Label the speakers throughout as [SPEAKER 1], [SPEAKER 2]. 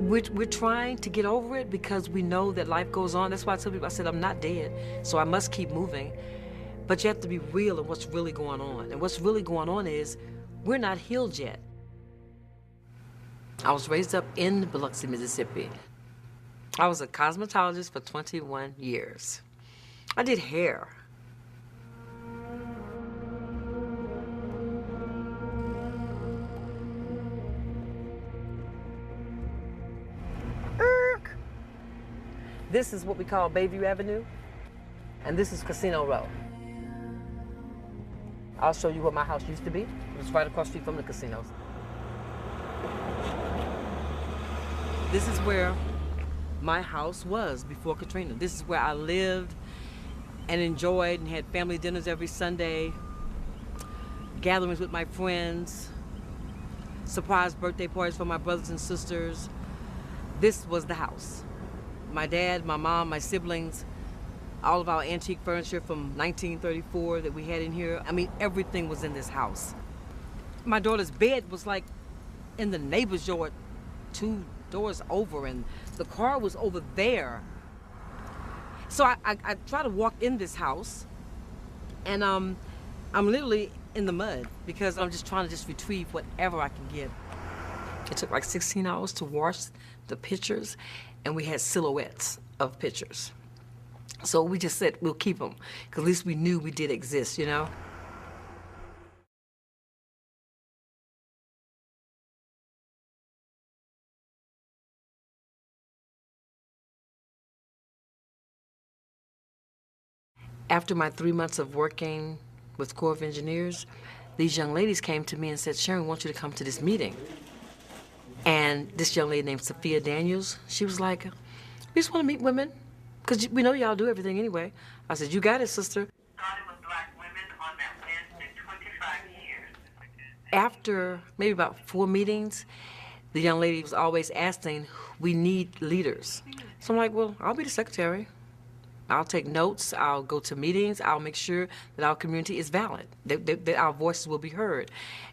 [SPEAKER 1] We're trying to get over it because we know that life goes on. That's why I tell people, I said, I'm not dead, so I must keep moving. But you have to be real in what's really going on. And what's really going on is we're not healed yet. I was raised up in Biloxi, Mississippi. I was a cosmetologist for 21 years. I did hair. This is what we call Bayview Avenue, and this is Casino Row. I'll show you what my house used to be. It was right across the street from the casinos. This is where my house was before Katrina. This is where I lived and enjoyed and had family dinners every Sunday, gatherings with my friends, surprise birthday parties for my brothers and sisters. This was the house. My dad, my mom, my siblings, all of our antique furniture from 1934 that we had in here. I mean, everything was in this house. My daughter's bed was like in the neighbor's yard 2 doors over, and the car was over there. So I try to walk in this house, and I'm literally in the mud because I'm just trying to just retrieve whatever I can get. It took like 16 hours to wash the pictures, and we had silhouettes of pictures. So we just said, we'll keep them, because at least we knew we did exist, you know? After my 3 months of working with Corps of Engineers, these young ladies came to me and said, Sharon, I want you to come to this meeting. And this young lady named Sophia Daniels, she was like, we just want to meet women, because we know y'all do everything anyway. I said, you got it, sister.
[SPEAKER 2] Started with black women on that Wednesday, 25 years.
[SPEAKER 1] After maybe about 4 meetings, the young lady was always asking, we need leaders. So I'm like, well, I'll be the secretary. I'll take notes, I'll go to meetings, I'll make sure that our community is valid, that our voices will be heard.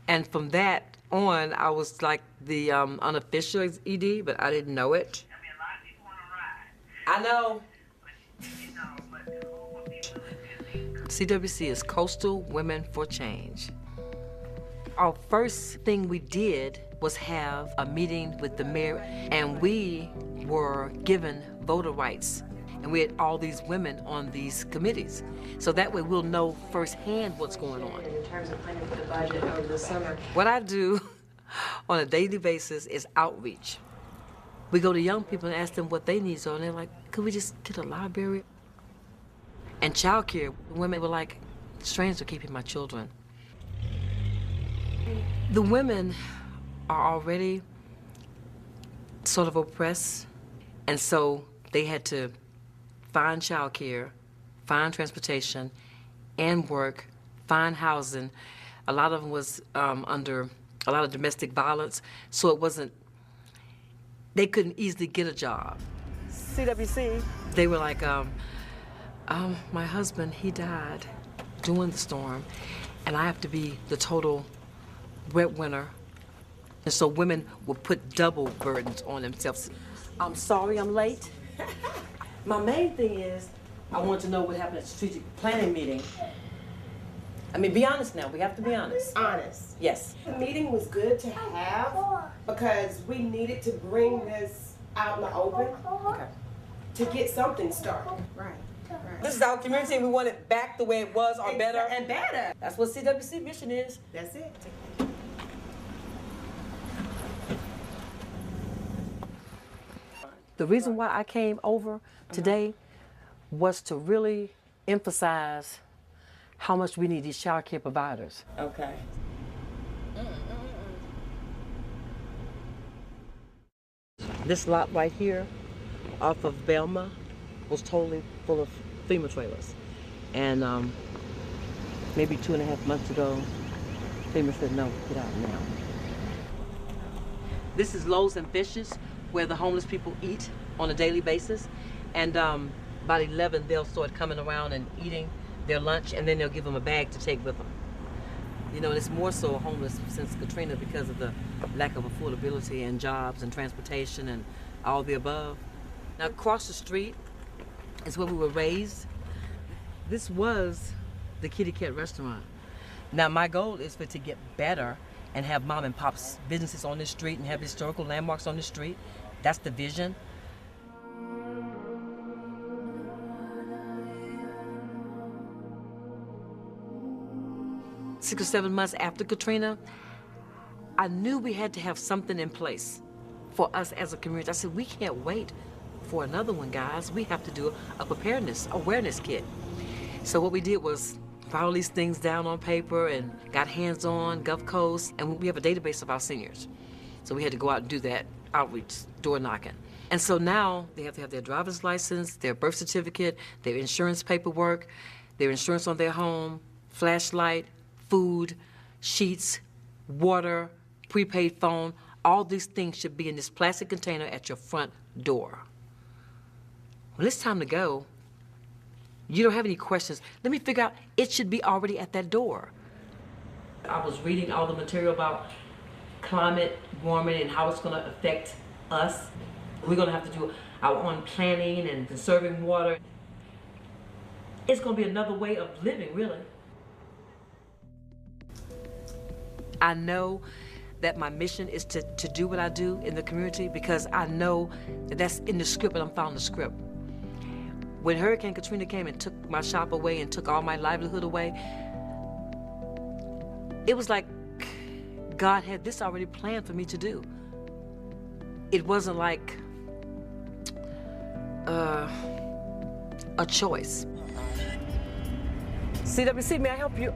[SPEAKER 1] And from that on, I was like the unofficial ED, but I didn't know it.
[SPEAKER 2] I mean, a lot of people want to ride.
[SPEAKER 1] I know.
[SPEAKER 2] But, you know, but who would be willing to lead?
[SPEAKER 1] CWC is Coastal Women for Change. Our first thing we did was have a meeting with the mayor, and we were given voter rights. And we had all these women on these committees. So that way we'll know firsthand what's going on.
[SPEAKER 3] In terms of planning for the budget over the summer.
[SPEAKER 1] What I do on a daily basis is outreach. We go to young people and ask them what they need, and they're like, could we just get a library? And childcare, women were like, strains are keeping my children. The women are already sort of oppressed, and so they had to find childcare, find transportation, and work, find housing. A lot of them was under a lot of domestic violence, so it wasn't, they couldn't easily get a job. CWC, they were like, my husband, he died during the storm, and I have to be the total breadwinner. And so women will put double burdens on themselves. I'm sorry I'm late. My main thing is, I want to know what happened at the strategic planning meeting. I mean, be honest now. We have to be honest.
[SPEAKER 4] Honest.
[SPEAKER 1] Yes.
[SPEAKER 4] The meeting was good to have because we needed to bring this out in the open
[SPEAKER 1] Okay.
[SPEAKER 4] to get something started.
[SPEAKER 3] Right.
[SPEAKER 1] This is our community, and we want it back the way it was or better.
[SPEAKER 4] And better.
[SPEAKER 1] That's what CWC mission is.
[SPEAKER 4] That's it.
[SPEAKER 1] The reason why I came over today was to really emphasize how much we need these child care providers.
[SPEAKER 4] Okay.
[SPEAKER 1] This lot right here off of Belma was totally full of FEMA trailers. And maybe 2.5 months ago, FEMA said, no, get out now. This is Loaves and Fishes, where the homeless people eat on a daily basis. And about 11, they'll start coming around and eating their lunch, and then they'll give them a bag to take with them. You know, and it's more so homeless since Katrina because of the lack of affordability and jobs and transportation and all the above. Now, across the street is where we were raised. This was the Kitty Cat restaurant. Now, my goal is for it to get better and have mom and pop's businesses on this street and have historical landmarks on the street. That's the vision. 6 or 7 months after Katrina, I knew we had to have something in place for us as a community. I said, we can't wait for another one, guys. We have to do a preparedness, awareness kit. So what we did was file these things down on paper and got hands-on, Gulf Coast, and we have a database of our seniors. So we had to go out and do that outreach, door knocking. And so now they have to have their driver's license, their birth certificate, their insurance paperwork, their insurance on their home, flashlight, food, sheets, water, prepaid phone. All these things should be in this plastic container at your front door. When it's time to go, you don't have any questions. Let me figure out, it should be already at that door. I was reading all the material about climate warming and how it's going to affect us. We're going to have to do our own planning and conserving water. It's going to be another way of living, really. I know that my mission is to do what I do in the community because I know that that's in the script and I'm following the script. When Hurricane Katrina came and took my shop away and took all my livelihood away, it was like God had this already planned for me to do. It wasn't like a choice. CWC, may I help you?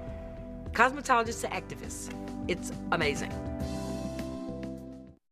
[SPEAKER 1] Cosmetologist to activist. It's amazing.